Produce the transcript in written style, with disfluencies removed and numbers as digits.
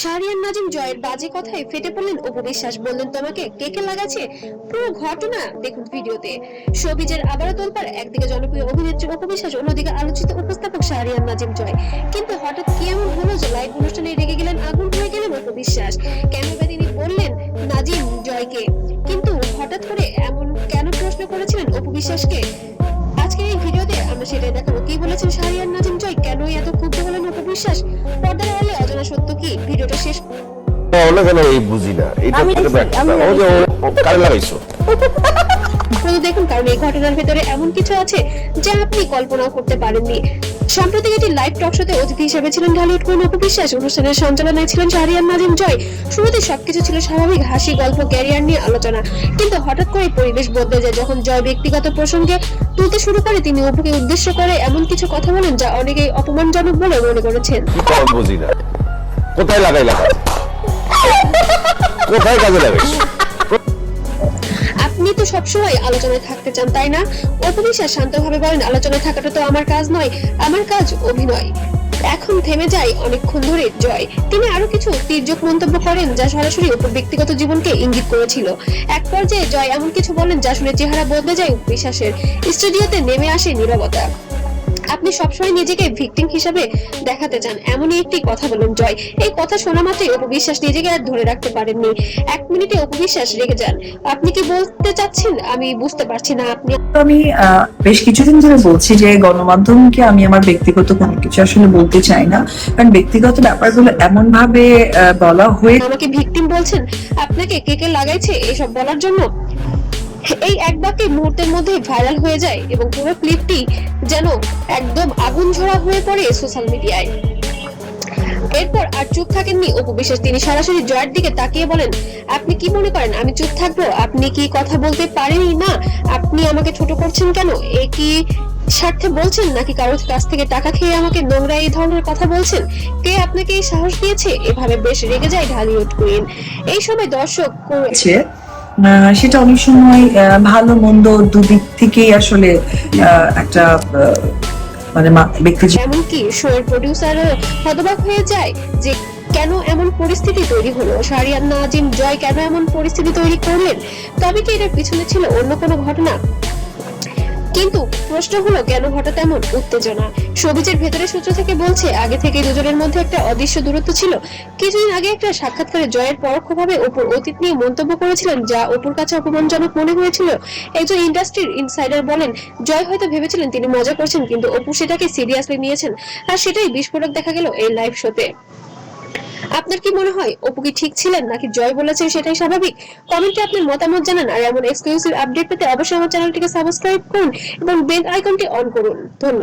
শাহরিয়ার নাজিম জয়ের বাজে কথায় ফেটে পড়লেন অপু বিশ্বাস, বললেন তোমাকে কে কে লাগাচ্ছে। পুরো ঘটনা দেখুন ভিডিওতে। শোবিজের আবারও তোলপাড়, একদিকে জনপ্রিয় অভিনেত্রী অপু বিশ্বাস, অন্যদিকে আলোচিত উপস্থাপক শাহরিয়ার নাজিম জয়। কিন্তু হঠাৎ কি এমন হলো যে লাইভ অনুষ্ঠানে রেগে গেলেন, আগুন হয়ে গেলেন অপু বিশ্বাস? কেন বা তিনি বললেন নাজিম জয়কে? কিন্তু হঠাৎ করে এমন কেন প্রশ্ন করেছিলেন অপু বিশ্বাসকে? আজকের এই ভিডিওতে আমরা সেটাই দেখাবো। কি বলেছেন শাহরিয়ার নাজিম জয়, কেনই এত ক্ষুব্ধ হলেন অপু বিশ্বাস, পর্দার আড়ালে অজানা সত্য কি? ভিডিওটা শেষ বুঝি না এটা কারে লাগাইছো পুরো দেখুন, কারণ এই ঘটনার ভেতরে এমন কিছু আছে যা আপনি কল্পনাও করতে পারেননি। সম্প্রতি একটি লাইভ টক শোতে অতিথি হিসেবে ছিলেন ঢালিউড কুইন অপু বিশ্বাস। অনুষ্ঠানের সঞ্চালনায় ছিলেন শাহরিয়ার নাজিম জয়। শুরুতে সবকিছু ছিল স্বাভাবিক, হাসি, গল্প, ক্যারিয়ার নিয়ে আলোচনা। কিন্তু হঠাৎ করে পরিবেশ বদলে যায় যখন জয় ব্যক্তিগত প্রসঙ্গে তুলতে শুরু করে। তিনি অপুকে উদ্দেশ্য করে এমন কিছু কথা বলেন যা অনেকেই অপমানজনক বলে মনে করেছেন। বুঝি না কোথায় লাগাই কোথায় কাজে লাগাইছো? আপনি তো সবসময় আলোচনায় থাকতে চান, তাই না? অপু বিশ্বাস শান্তভাবে বলেন, আলোচনায় থাকাটা তো আমার কাজ নয়, আমার কাজ অভিনয়। এখন থেমে যায় অনেকক্ষণ ধরে জয়। তিনি আরো কিছু তির্যক মন্তব্য করেন যা সরাসরি অপুর ব্যক্তিগত জীবনকে ইঙ্গিত করেছিল। এক পর্যায়ে জয় এমন কিছু বলেন যা শুনে চেহারা বদলে যায় অপু বিশ্বাসের। স্টুডিওতে নেমে আসে নীরবতা। আপনি সবসময় নিজেকে ভিকটিম হিসেবে দেখাতে চান, এমনই একটি কথা বলেন জয়। এই কথা শোনা মাত্রই অপু বিশ্বাস নিজেকে আর ধরে রাখতে পারেননি। 1 মিনিটে অপু বিশ্বাস রেগে যান। আপনি কি বলতে চাচ্ছেন আমি বুঝতে পারছি না। আমি বেশ কিছুদিন ধরে বলছি যে গণমাধ্যমকে আমি আমার ব্যক্তিগত কোনো কিছু আসলে বলতে চাই না, কারণ ব্যক্তিগত ব্যাপারগুলো এমন ভাবে বলা হয়ে। আমাকে ভিকটিম বলছেন? আপনাকে কে কে লাগাইছে এসব বলার জন্য? এই এক বাক্যে মুহূর্তের মধ্যে ভাইরাল হয়ে যায় এবং পুরো ক্লিপটি যেন একদম আগুন ঝরা হয়ে পড়ে সোশ্যাল মিডিয়ায়। এরপর আর চুপ থাকেননি অপু বিশ্বাস। তিনি সরাসরি জয়ের দিকে তাকিয়ে বলেন, আপনি কি মনে করেন আমি চুপ থাকবো? আপনি কি কথা বলতে পারেনই না? আপনি আমাকে ছোট করছেন কেন? এ কি স্বার্থে বলছেন নাকি কারোর কাছ থেকে টাকা খেয়ে আমাকে নোংরা এই ধরনের কথা বলছেন? কে আপনাকে এই সাহস দিয়েছে? এভাবে বেশ রেগে যায় ঢালিউড কুইন। এই সময় দর্শক করেছে সেটা অনেক সময় ভালো মন্দ দুদিক থেকেই আসলে একটা মানে ব্যক্তি। এমনকি শোয়ের প্রডিউসারও হতবাক হয়ে যায় যে কেন এমন পরিস্থিতি তৈরি হলো, শাহরিয়ার নাজিম জয় কেন এমন পরিস্থিতি তৈরি করলেন। তবে কি এটার পিছনে ছিল অন্য কোনো ঘটনা? কিন্তু প্রশ্ন হলো কেন হঠাৎ এমন উত্তেজনা? শোবিজের ভেতরে সূত্র থেকে বলছে আগে থেকে দুজনের মধ্যে একটা অদৃশ্য দূরত্ব ছিল। কিছুদিন আগে একটা সাক্ষাৎকারে জয়ের পরোক্ষভাবে অপুর অতীত নিয়ে মন্তব্য করেছিলেন যা অপুর কাছে অপমানজনক মনে হয়েছিল। একজন ইন্ডাস্ট্রির ইনসাইডার বলেন, জয় হয়তো ভেবেছিলেন তিনি মজা করছেন, কিন্তু অপু সেটাকে সিরিয়াসলি নিয়েছেন। আর সেটাই বিস্ফোরক দেখা গেল এই লাইভ শোতে। আপনার কি মনে হয় অপু কি ঠিক ছিলেন নাকি জয় বলেছে সেটাই স্বাভাবিক? কমেন্টে আপনার মতামত জানান। আর এমন এক্সক্লুসিভ আপডেট পেতে অবশ্যই আমার চ্যানেলটিকে সাবস্ক্রাইব করুন এবং বেল আইকনটি অন করুন। ধন্যবাদ।